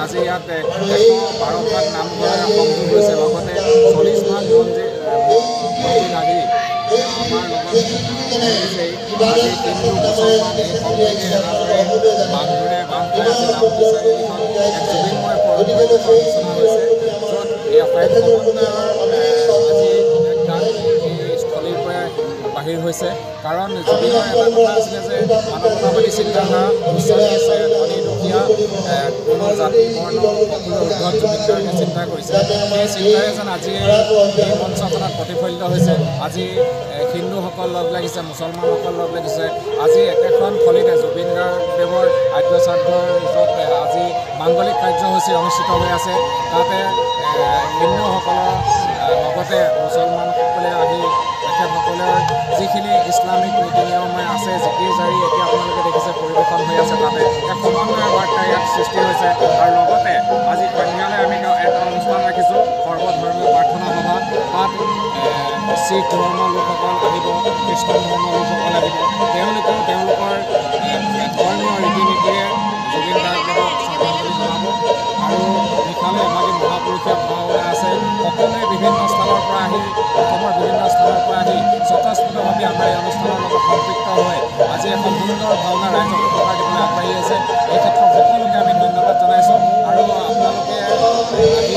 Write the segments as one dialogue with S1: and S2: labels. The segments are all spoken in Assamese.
S1: আজি ইয়াত 112খন নামঘৰ সংযোগ হৈছে লগতে 40মান মন্দিৰ লাগি আমাৰ বাহিৰ হৈছে কাৰণ জুবিনৰ এটা কথা আছিলে যে মানৱতাবাদী চিন্তাধাৰা উচ্চাৰি আছে ধনী দুখীয়া কোনো জাতি বৰ্ণ সকলো উদ্ধত জুবিন গাৰ্গে চিন্তা কৰিছে সেই চিন্তাৰে যেন আজি এই মঞ্চখনত প্ৰতিফলিত হৈছে আজি হিন্দুসকল লগ লাগিছে মুছলমানসকল লগ লাগিছে আজি একেখন থলীতে জুবিন গাৰ্গদেৱৰ আদ্য শ্ৰাদ্ধৰ ওচৰত আজি মাংগলিক কাৰ্যসূচী অনুষ্ঠিত হৈ আছে তাতে হিন্দুসকলৰ লগতে মুছলমানসকলে আহি তেখেতসকলৰ যিখিনি ইছলামিক নীতি নিয়মে আছে জিকিৰ জাৰি এতিয়া আপোনালোকে দেখিছে পৰিৱেশন হৈ আছে তাতে এক সমন্বয়ৰ বাৰ্তা ইয়াত সৃষ্টি হৈছে আৰু লগতে আজি সন্ধিয়ালৈ আমি এটা অনুষ্ঠান ৰাখিছোঁ সৰ্বধৰ্মীয় প্ৰাৰ্থনা সভা তাত শিখ ধৰ্মৰ লোকসকল আহিব খ্ৰীষ্টান ধৰ্মৰ লোকসকল আহিব তেওঁলোকেও তেওঁলোকৰ ধৰ্মীয় ৰীতি নীতিৰে জুবিন গাৰ্গদেৱক শ্ৰদ্ধাঞ্জলি জনাব আৰু নিশালৈ এভাগী মহাপুৰুষীয়া ভাওনা আছে সকলোৱে বিভিন্ন স্থানৰ পৰা আহি অসমৰ বিভিন্ন স্থানৰ পৰা আহি স্বতঃস্ফূৰ্তভাৱে আমাৰ এই অনুষ্ঠানৰ লগত সম্পৃক্ত হৈ আজি এখন সুন্দৰ ভাওনা ৰাইজক উপহাৰ দিবলৈ আগবাঢ়ি আছে এই ক্ষেত্ৰত সকলোকে আমি ধন্যবাদ জনাইছোঁ আৰু আপোনালোকে আহি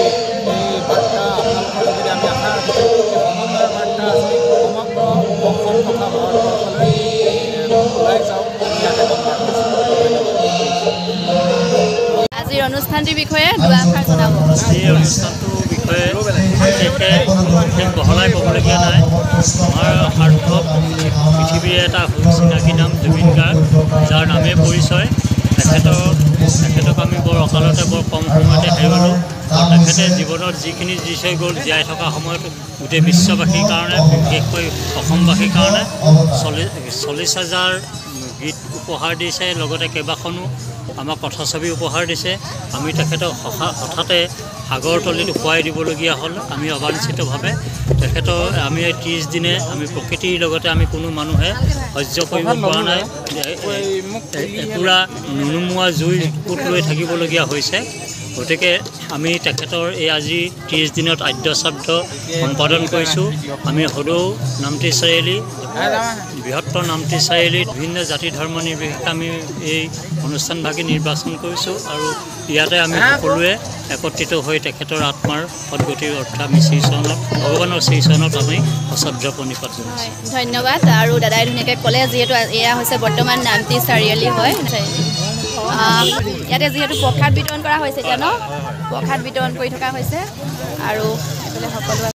S1: এই বাৰ্তা আপোনালোকৰ যোগেদি আমি আশা ৰাখিছোঁ সমন্বয়ৰ বাৰ্তা আজি সমগ্ৰ অসম তথা ভাৰতবৰ্ষলৈ ওলাই যাওক ইয়াতে কামনা কৰিছোঁ
S2: আজিৰ অনুষ্ঠানটিৰ বিষয়ে দুআষাৰ জনাব
S3: এই অনুষ্ঠানটোৰ বিষয়ে বিশেষ বহলাই ক'বলগীয়া নাই আমাৰ সাৰ্থক পৃথিৱীৰ এটা চিনাকি নাম জুবিন গাৰ্গ যাৰ নামে পৰিচয় তেখেতক আমি বৰ অকালতে বৰ কম সময়তে হেৰুৱালোঁ আৰু তেখেতে জীৱনত যিখিনি দি থৈ গ'ল জীয়াই থকা সময়ত গোটেই বিশ্ববাসীৰ কাৰণে বিশেষকৈ অসমবাসীৰ কাৰণে 40,000 গীত উপহাৰ দিছে লগতে কেইবাখনো আমাক কথাছবি উপহাৰ দিছে আমি তেখেতক হঠাতে সাগৰ তলিত শুৱাই দিবলগীয়া হ'ল আমি অবাঞ্ছিতভাৱে তেখেতৰ আমি 30 দিনে আমি প্ৰকৃতিৰ লগতে আমি কোনো মানুহে সহ্য কৰিব পৰা নাই একুৰা নুনুমোৱা জুই কোট লৈ থাকিবলগীয়া হৈছে গতিকে আমি তেখেতৰ এই আজি 30 দিনত আদ্য শ্ৰাদ্ধ সম্পাদন কৰিছোঁ আমি সদৌ নামতি চাৰিআলি বৃহত্তৰ নামতি চাৰিআলিত বিভিন্ন জাতি ধৰ্ম নিৰ্বিশেষে আমি এই অনুষ্ঠানভাগি নিৰ্বাচন কৰিছোঁ আৰু ইয়াতে আমি সকলোৱে একত্ৰিত হৈ তেখেতৰ আত্মাৰ সদ্গতিৰ অৰ্থে আমি শ্ৰীচৰণত ভগৱানৰ শ্ৰীচৰণত আমি সশ্ৰদ্ধ প্ৰণিপাত জনাইছোঁ
S2: ধন্যবাদ আৰু দাদাই ধুনীয়াকৈ ক'লে যিহেতু এয়া হৈছে বৰ্তমান নামতি চাৰিআলি হয় ইয়াতে যিহেতু প্ৰসাদ বিতৰণ কৰা হৈছে এতিয়া ন প্ৰসাদ বিতৰণ কৰি থকা হৈছে আৰু সকলো